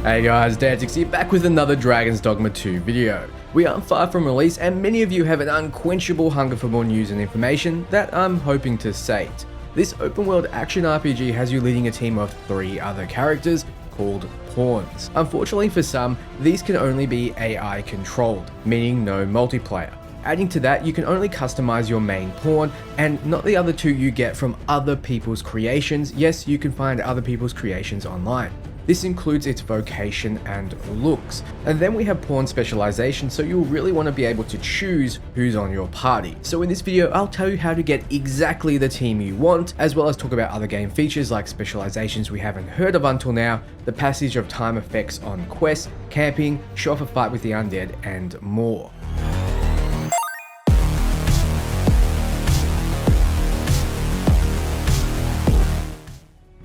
Hey guys, Danzix here, back with another Dragon's Dogma 2 video. We aren't far from release and many of you have an unquenchable hunger for more news and information that I'm hoping to sate. This open world action RPG has you leading a team of 3 other characters called pawns. Unfortunately for some, these can only be AI controlled, meaning no multiplayer. Adding to that, you can only customize your main pawn and not the other 2 you get from other people's creations. Yes, you can find other people's creations online. This includes its vocation and looks. And then we have Pawn Specialisations, so you'll really want to be able to choose who's on your party. So in this video, I'll tell you how to get exactly the team you want, as well as talk about other game features like specializations we haven't heard of until now, the passage of time effects on quests, camping, show off a fight with the undead, and more.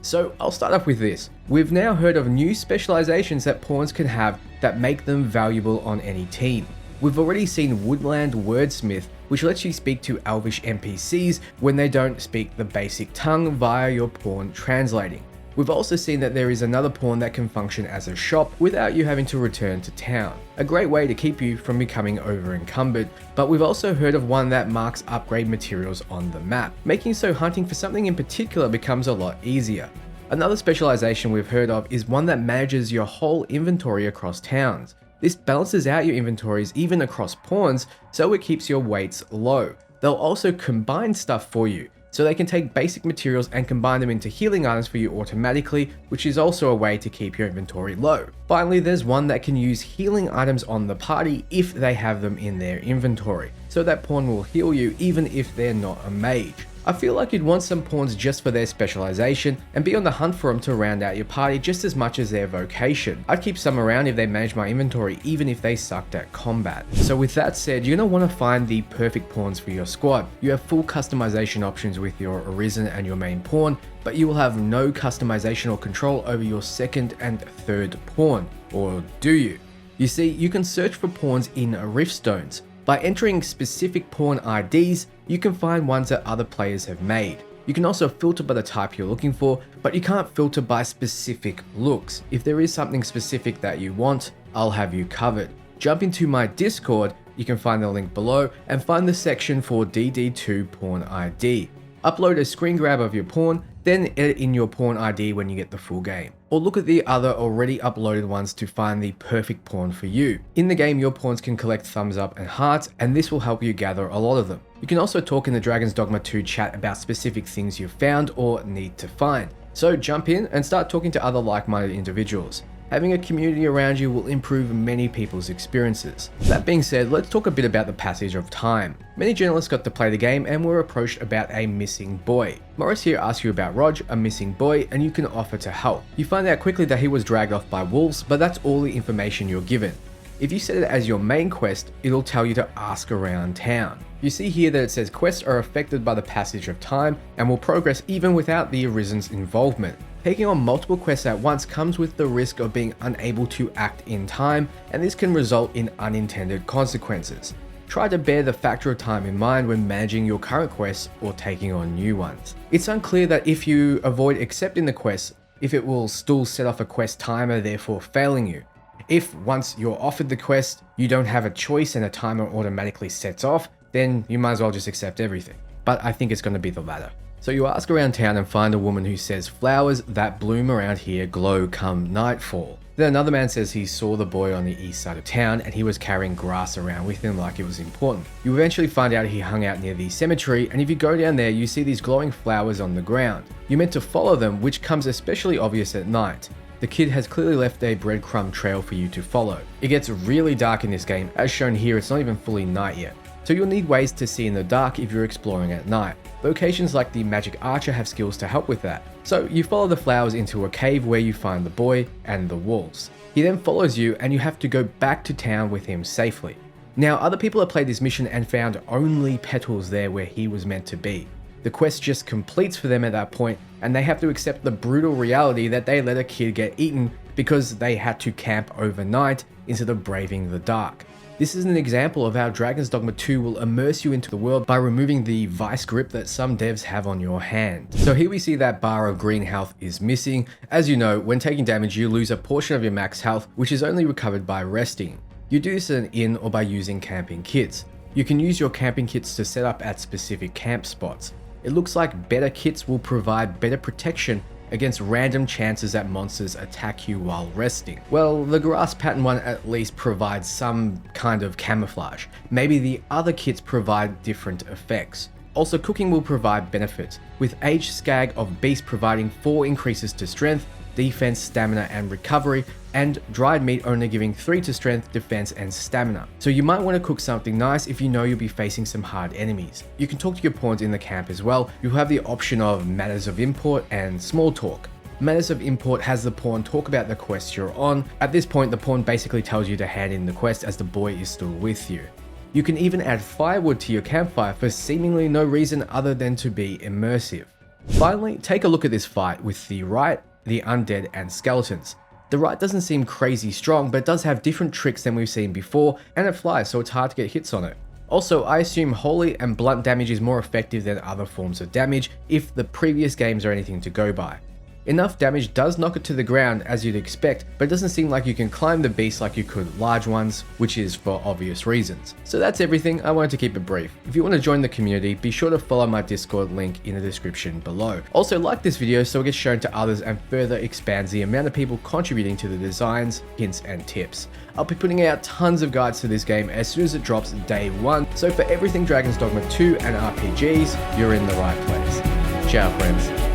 So I'll start off with this. We've now heard of new specializations that pawns can have that make them valuable on any team. We've already seen Woodland Wordsmith, which lets you speak to elvish NPCs when they don't speak the basic tongue via your pawn translating. We've also seen that there is another pawn that can function as a shop without you having to return to town. A great way to keep you from becoming over encumbered, but we've also heard of one that marks upgrade materials on the map, making so hunting for something in particular becomes a lot easier. Another specialization we've heard of is one that manages your whole inventory across towns. This balances out your inventories even across pawns, so it keeps your weights low. They'll also combine stuff for you, so they can take basic materials and combine them into healing items for you automatically, which is also a way to keep your inventory low. Finally, there's one that can use healing items on the party if they have them in their inventory, so that pawn will heal you even if they're not a mage. I feel like you'd want some pawns just for their specialization and be on the hunt for them to round out your party just as much as their vocation. I'd keep some around if they manage my inventory even if they sucked at combat. So with that said, you're going to want to find the perfect pawns for your squad. You have full customization options with your Arisen and your main pawn, but you will have no customization or control over your second and third pawn, or do you? You see, you can search for pawns in Riftstones. By entering specific pawn IDs, you can find ones that other players have made. You can also filter by the type you're looking for, but you can't filter by specific looks. If there is something specific that you want, I'll have you covered. Jump into my Discord, you can find the link below, and find the section for DD2 Pawn ID. Upload a screen grab of your pawn, then edit in your pawn ID when you get the full game. Or look at the other already uploaded ones to find the perfect pawn for you. In the game, your pawns can collect thumbs up and hearts, and this will help you gather a lot of them. You can also talk in the Dragon's Dogma 2 chat about specific things you've found or need to find. So jump in and start talking to other like-minded individuals. Having a community around you will improve many people's experiences. That being said, let's talk a bit about the passage of time. Many journalists got to play the game and were approached about a missing boy. Morris here asks you about Rog, a missing boy, and you can offer to help. You find out quickly that he was dragged off by wolves, but that's all the information you're given. If you set it as your main quest, it'll tell you to ask around town. You see here that it says quests are affected by the passage of time and will progress even without the Arisen's involvement. Taking on multiple quests at once comes with the risk of being unable to act in time, and this can result in unintended consequences. Try to bear the factor of time in mind when managing your current quests or taking on new ones. It's unclear that if you avoid accepting the quest, if it will still set off a quest timer, therefore failing you. If once you're offered the quest, you don't have a choice and a timer automatically sets off, then you might as well just accept everything. But I think it's going to be the latter. So you ask around town and find a woman who says flowers that bloom around here glow come nightfall. Then another man says he saw the boy on the east side of town and he was carrying grass around with him like it was important. You eventually find out he hung out near the cemetery, and if you go down there you see these glowing flowers on the ground. You're meant to follow them, which comes especially obvious at night. The kid has clearly left a breadcrumb trail for you to follow. It gets really dark in this game, as shown here it's not even fully night yet. So you'll need ways to see in the dark if you're exploring at night. Vocations like the Magic Archer have skills to help with that. So you follow the flowers into a cave where you find the boy and the wolves. He then follows you and you have to go back to town with him safely. Now other people have played this mission and found only petals there where he was meant to be. The quest just completes for them at that point, and they have to accept the brutal reality that they let a kid get eaten because they had to camp overnight instead of braving the dark. This is an example of how Dragon's Dogma 2 will immerse you into the world by removing the vice grip that some devs have on your hand. So here we see that bar of green health is missing. As you know, when taking damage you lose a portion of your max health, which is only recovered by resting. You do this in an inn or by using camping kits. You can use your camping kits to set up at specific camp spots. It looks like better kits will provide better protection against random chances that monsters attack you while resting. Well, the grass pattern one at least provides some kind of camouflage. Maybe the other kits provide different effects. Also, cooking will provide benefits, with Age Skag of Beast providing 4 increases to strength, defense, stamina, and recovery, and dried meat only giving 3 to strength, defense, and stamina. So you might want to cook something nice if you know you'll be facing some hard enemies. You can talk to your pawns in the camp as well. You'll have the option of Matters of Import and Small Talk. Matters of Import has the pawn talk about the quest you're on. At this point, the pawn basically tells you to hand in the quest as the boy is still with you. You can even add firewood to your campfire for seemingly no reason other than to be immersive. Finally, take a look at this fight with the Right, the Undead, and Skeletons. The Right doesn't seem crazy strong, but it does have different tricks than we've seen before, and it flies, so it's hard to get hits on it. Also, I assume holy and blunt damage is more effective than other forms of damage, if the previous games are anything to go by. Enough damage does knock it to the ground as you'd expect, but it doesn't seem like you can climb the beast like you could large ones, which is for obvious reasons. So that's everything. I wanted to keep it brief. If you want to join the community, be sure to follow my Discord link in the description below. Also, like this video so it gets shown to others and further expands the amount of people contributing to the designs, hints, and tips. I'll be putting out tons of guides to this game as soon as it drops day 1, so for everything Dragon's Dogma 2 and RPGs, you're in the right place. Ciao friends.